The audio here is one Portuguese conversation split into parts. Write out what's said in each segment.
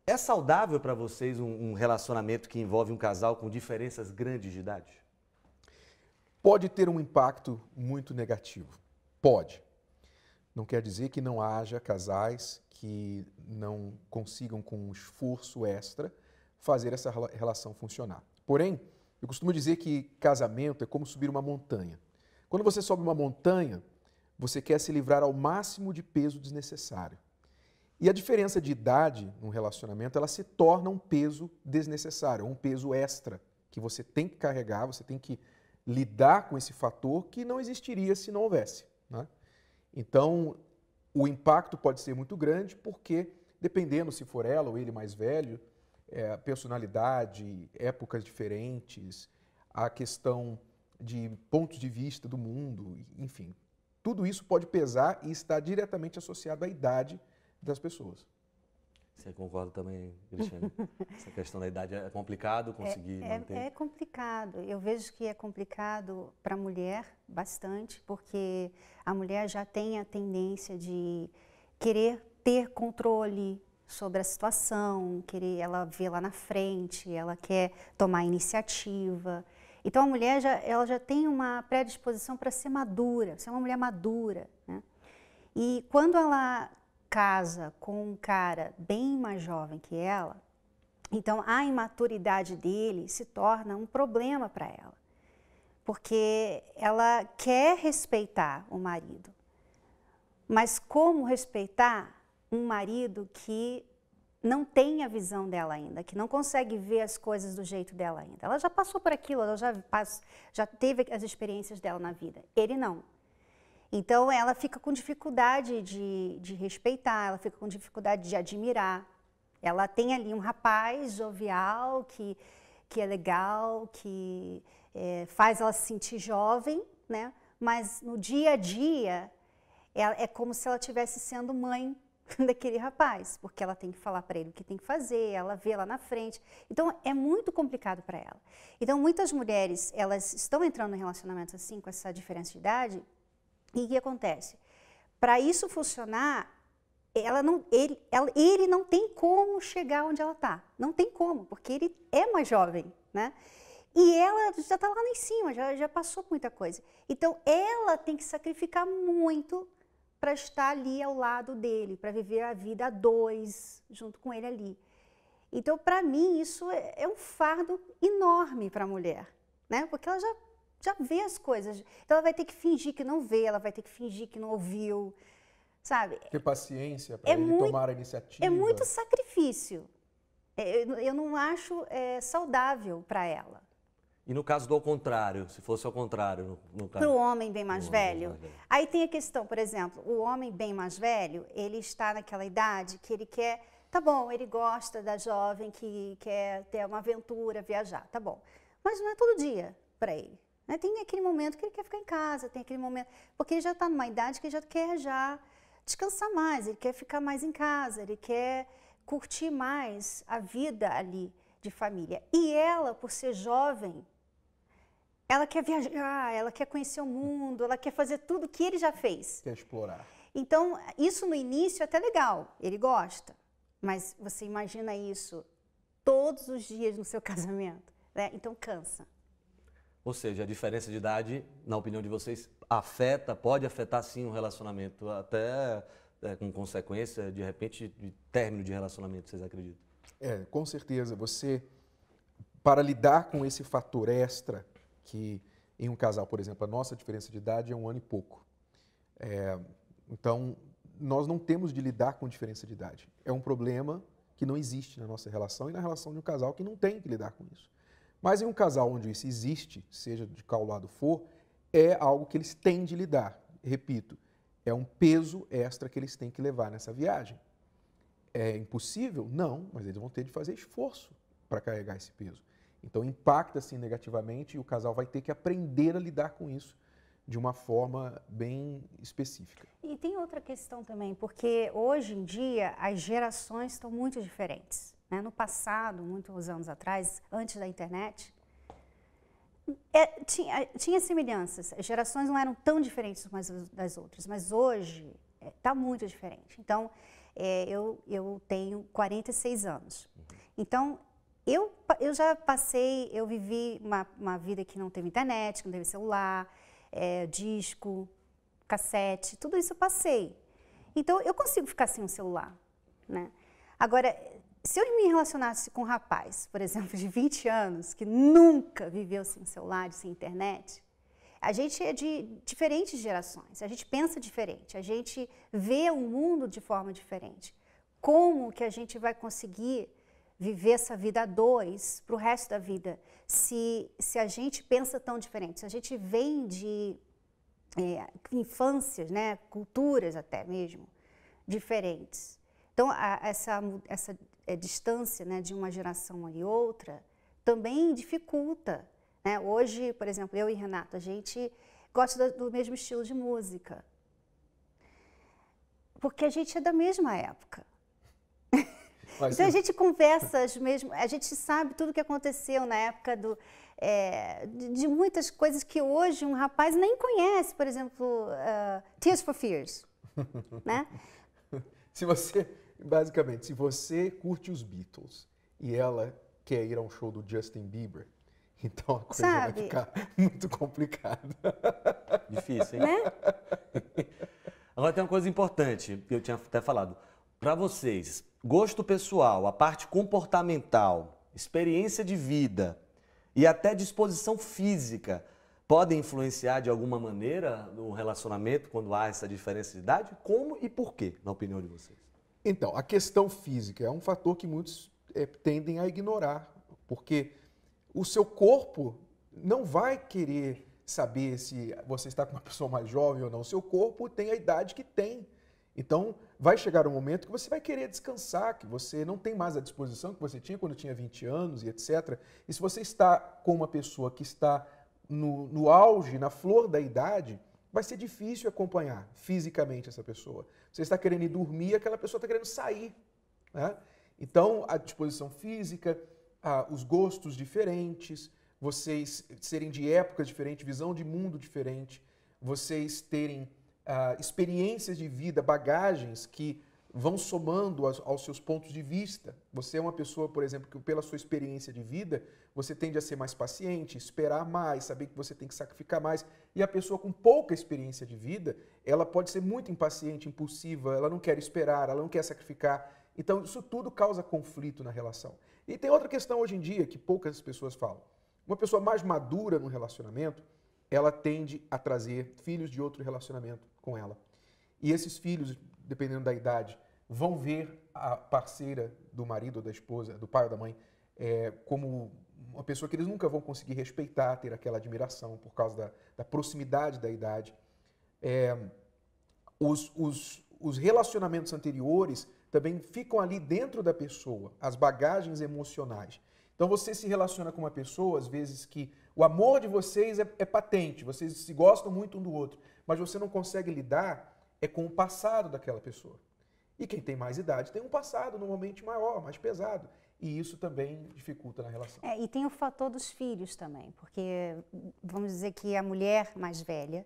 É saudável para vocês um relacionamento que envolve um casal com diferenças grandes de idade? Pode ter um impacto muito negativo. Pode. Não quer dizer que não haja casais que não consigam, com um esforço extra, fazer essa relação funcionar. Porém, eu costumo dizer que casamento é como subir uma montanha. Quando você sobe uma montanha, você quer se livrar ao máximo de peso desnecessário. E a diferença de idade num relacionamento, ela se torna um peso desnecessário, um peso extra, que você tem que carregar, você tem que lidar com esse fator que não existiria se não houvesse, né? Então, o impacto pode ser muito grande porque, dependendo se for ela ou ele mais velho, personalidade, épocas diferentes, a questão de pontos de vista do mundo, enfim, tudo isso pode pesar e está diretamente associado à idade das pessoas. Você concorda também, Cristiane? Essa questão da idade é complicado conseguir manter? É complicado. Eu vejo que é complicado para a mulher bastante, porque a mulher já tem a tendência de querer ter controle sobre a situação, ela vê lá na frente, ela quer tomar iniciativa. Então a mulher ela já tem uma predisposição para ser madura, ser uma mulher madura, né? E quando ela casa com um cara bem mais jovem que ela, então a imaturidade dele se torna um problema para ela, porque ela quer respeitar o marido, mas como respeitar um marido que não tem a visão dela ainda, que não consegue ver as coisas do jeito dela ainda? Ela já passou por aquilo, ela já teve as experiências dela na vida, ele não. Então, ela fica com dificuldade de respeitar, ela fica com dificuldade de admirar. Ela tem ali um rapaz jovial, que é legal, que faz ela se sentir jovem, né? Mas no dia a dia, é como se ela estivesse sendo mãe daquele rapaz, porque ela tem que falar para ele o que tem que fazer, ela vê lá na frente. Então, é muito complicado para ela. Então, muitas mulheres, elas estão entrando em relacionamentos assim, com essa diferença de idade. E o que acontece? Para isso funcionar, ele não tem como chegar onde ela está. Não tem como, porque ele é mais jovem, né? E ela já está lá em cima, já passou por muita coisa. Então, ela tem que sacrificar muito para estar ali ao lado dele, para viver a vida a dois, junto com ele ali. Então, para mim, isso é um fardo enorme para a mulher, né? Porque ela já vê as coisas. Então, ela vai ter que fingir que não vê, ela vai ter que fingir que não ouviu, sabe? Ter paciência para ele tomar a iniciativa. É muito sacrifício. Eu não acho saudável para ela. E no caso do ao contrário, se fosse ao contrário? Para o homem bem mais velho. Aí tem a questão, por exemplo, o homem bem mais velho, ele está naquela idade que ele quer... Tá bom, ele gosta da jovem que quer ter uma aventura, viajar, tá bom. Mas não é todo dia para ele. Tem aquele momento que ele quer ficar em casa, tem aquele momento... Porque ele já está numa idade que ele já quer descansar mais, ele quer ficar mais em casa, ele quer curtir mais a vida ali de família. E ela, por ser jovem, ela quer viajar, ela quer conhecer o mundo, ela quer fazer tudo que ele já fez. Quer explorar. Então, isso no início é até legal, ele gosta. Mas você imagina isso todos os dias no seu casamento, né? Então cansa. Ou seja, a diferença de idade, na opinião de vocês, pode afetar sim um relacionamento, até com consequência, de repente, de término de relacionamento, vocês acreditam? Com certeza. Para lidar com esse fator extra, que em um casal, por exemplo, a nossa diferença de idade é 1 ano e pouco. Então, nós não temos de lidar com diferença de idade. É um problema que não existe na nossa relação e na relação de um casal que não tem que lidar com isso. Mas em um casal onde isso existe, seja de qual lado for, é algo que eles têm de lidar. Repito, é um peso extra que eles têm que levar nessa viagem. É impossível? Não, mas eles vão ter de fazer esforço para carregar esse peso. Então impacta assim negativamente e o casal vai ter que aprender a lidar com isso de uma forma bem específica. E tem outra questão também, porque hoje em dia as gerações estão muito diferentes. No passado, muitos anos atrás, antes da internet, tinha semelhanças. As gerações não eram tão diferentes umas das outras, mas hoje está muito diferente. Então, eu tenho 46 anos. Então, eu já passei, eu vivi uma vida que não teve internet, que não teve celular, disco, cassete, tudo isso eu passei. Então, eu consigo ficar sem um celular, né? Agora, se eu me relacionasse com um rapaz, por exemplo, de 20 anos, que nunca viveu sem celular, sem internet, a gente é de diferentes gerações, a gente pensa diferente, a gente vê o mundo de forma diferente. Como que a gente vai conseguir viver essa vida a dois para o resto da vida, se a gente pensa tão diferente, se a gente vem de infâncias, né, culturas até mesmo, diferentes. Então, essa distância, né, de uma geração e outra também dificulta. Né? Hoje, por exemplo, eu e Renato, a gente gosta do mesmo estilo de música, porque a gente é da mesma época. Então a gente conversa a gente sabe tudo o que aconteceu na época de muitas coisas que hoje um rapaz nem conhece, por exemplo, Tears for Fears, né? Basicamente, se você curte os Beatles e ela quer ir a um show do Justin Bieber, então a coisa vai ficar muito complicada. Difícil, hein? Né? Agora tem uma coisa importante, que eu tinha até falado. Para vocês, gosto pessoal, a parte comportamental, experiência de vida e até disposição física podem influenciar de alguma maneira no relacionamento quando há essa diferença de idade? Como e por quê, na opinião de vocês? Então, a questão física é um fator que muitos tendem a ignorar, porque o seu corpo não vai querer saber se você está com uma pessoa mais jovem ou não. O seu corpo tem a idade que tem. Então, vai chegar um momento que você vai querer descansar, que você não tem mais a disposição que você tinha quando tinha 20 anos e etc. E se você está com uma pessoa que está no auge, na flor da idade, vai ser difícil acompanhar fisicamente essa pessoa. Você está querendo ir dormir, aquela pessoa está querendo sair. Né? Então, a disposição física, os gostos diferentes, vocês serem de épocas diferentes, visão de mundo diferente, vocês terem experiências de vida, bagagens que vão somando aos seus pontos de vista. Você é uma pessoa, por exemplo, que pela sua experiência de vida, você tende a ser mais paciente, esperar mais, saber que você tem que sacrificar mais. E a pessoa com pouca experiência de vida, ela pode ser muito impaciente, impulsiva, ela não quer esperar, ela não quer sacrificar. Então, isso tudo causa conflito na relação. E tem outra questão hoje em dia que poucas pessoas falam. Uma pessoa mais madura no relacionamento, ela tende a trazer filhos de outro relacionamento com ela. E esses filhos, dependendo da idade, vão ver a parceira do marido ou da esposa, do pai ou da mãe, como uma pessoa que eles nunca vão conseguir respeitar, ter aquela admiração por causa da proximidade da idade. Os relacionamentos anteriores também ficam ali dentro da pessoa, as bagagens emocionais. Então você se relaciona com uma pessoa, às vezes que o amor de vocês é patente, vocês se gostam muito um do outro, mas você não consegue lidar com o passado daquela pessoa. E quem tem mais idade tem um passado normalmente maior, mais pesado. E isso também dificulta na relação. E tem o fator dos filhos também, porque vamos dizer que a mulher mais velha,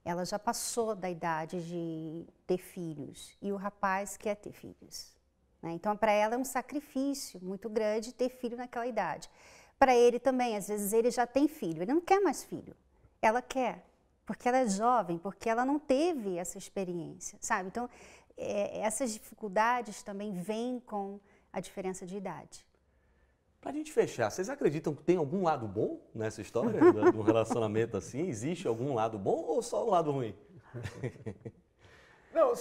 ela já passou da idade de ter filhos e o rapaz quer ter filhos. Né? Então, para ela é um sacrifício muito grande ter filho naquela idade. Para ele também, às vezes ele já tem filho, ele não quer mais filho. Ela quer, porque ela é jovem, porque ela não teve essa experiência, sabe? Então, essas dificuldades também vêm com a diferença de idade. Para a gente fechar, vocês acreditam que tem algum lado bom nessa história do relacionamento assim? Existe algum lado bom ou só um lado ruim? Não,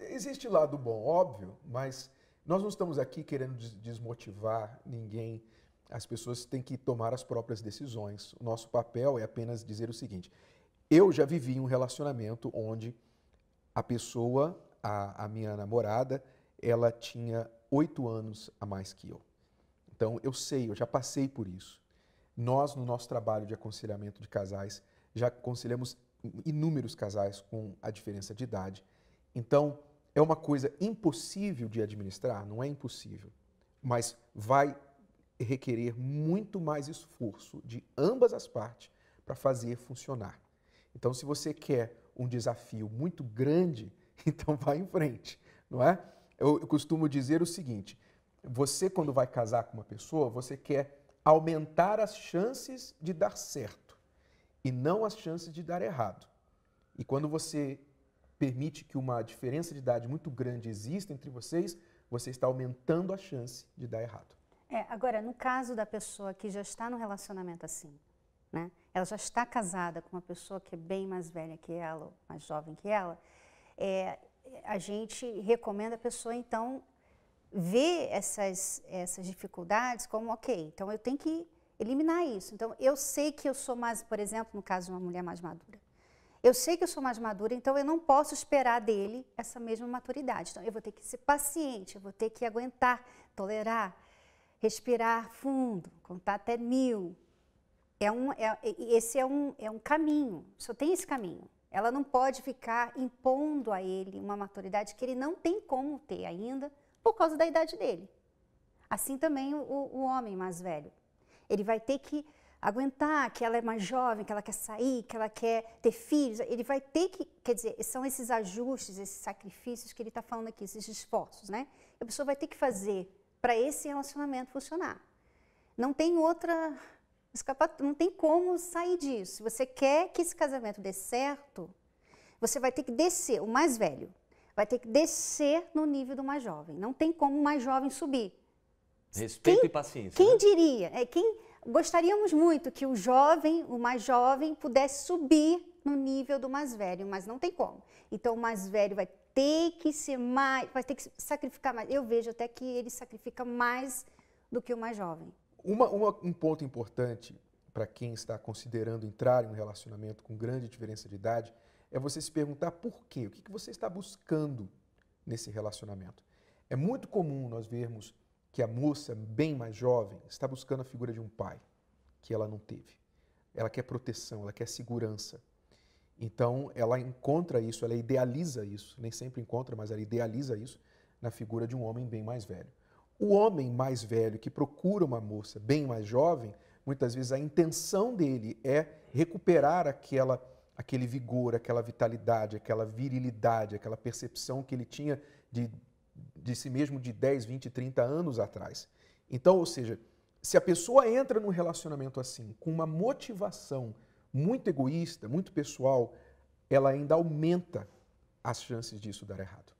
existe lado bom, óbvio, mas nós não estamos aqui querendo desmotivar ninguém. As pessoas têm que tomar as próprias decisões. O nosso papel é apenas dizer o seguinte: eu já vivi um relacionamento onde a pessoa, a minha namorada, ela tinha 8 anos a mais que eu. Então, eu sei, eu já passei por isso. Nós, no nosso trabalho de aconselhamento de casais, já aconselhamos inúmeros casais com a diferença de idade. Então, é uma coisa impossível de administrar? Não é impossível, mas vai requerer muito mais esforço de ambas as partes para fazer funcionar. Então, se você quer um desafio muito grande, então vá em frente, não é? eu costumo dizer o seguinte, você quando vai casar com uma pessoa, você quer aumentar as chances de dar certo e não as chances de dar errado. E quando você permite que uma diferença de idade muito grande exista entre vocês, você está aumentando a chance de dar errado. Agora, no caso da pessoa que já está num relacionamento assim, né? Ela já está casada com uma pessoa que é bem mais velha que ela, ou mais jovem que ela, a gente recomenda a pessoa, então, ver essas dificuldades como, ok, então eu tenho que eliminar isso. Então, eu sei que eu sou mais, por exemplo, no caso de uma mulher mais madura, eu sei que eu sou mais madura, então eu não posso esperar dele essa mesma maturidade. Então, eu vou ter que ser paciente, eu vou ter que aguentar, tolerar, respirar fundo, contar até 1000. Esse é um caminho, só tem esse caminho. Ela não pode ficar impondo a ele uma maturidade que ele não tem como ter ainda por causa da idade dele. Assim também o homem mais velho. Ele vai ter que aguentar que ela é mais jovem, que ela quer sair, que ela quer ter filhos. Ele vai ter que, quer dizer, são esses ajustes, esses sacrifícios que ele está falando aqui, esses esforços, né? A pessoa vai ter que fazer para esse relacionamento funcionar. Não tem outra escapatória, não tem como sair disso. Se você quer que esse casamento dê certo, você vai ter que descer, o mais velho, vai ter que descer no nível do mais jovem. Não tem como o mais jovem subir. Respeito e paciência. Quem né? diria? Gostaríamos muito que o mais jovem, pudesse subir no nível do mais velho, mas não tem como. Então, o mais velho vai ter que ser mais, vai ter que sacrificar mais. Eu vejo até que ele sacrifica mais do que o mais jovem. Um ponto importante para quem está considerando entrar em um relacionamento com grande diferença de idade é você se perguntar por quê? O que você está buscando nesse relacionamento? É muito comum nós vermos que a moça bem mais jovem está buscando a figura de um pai que ela não teve. Ela quer proteção, ela quer segurança. Então, ela encontra isso, ela idealiza isso, nem sempre encontra, mas ela idealiza isso na figura de um homem bem mais velho. O homem mais velho que procura uma moça bem mais jovem, muitas vezes a intenção dele é recuperar aquele vigor, aquela vitalidade, aquela virilidade, aquela percepção que ele tinha de si mesmo de 10, 20, 30 anos atrás. Então, ou seja, se a pessoa entra num relacionamento assim, com uma motivação muito egoísta, muito pessoal, ela ainda aumenta as chances disso dar errado.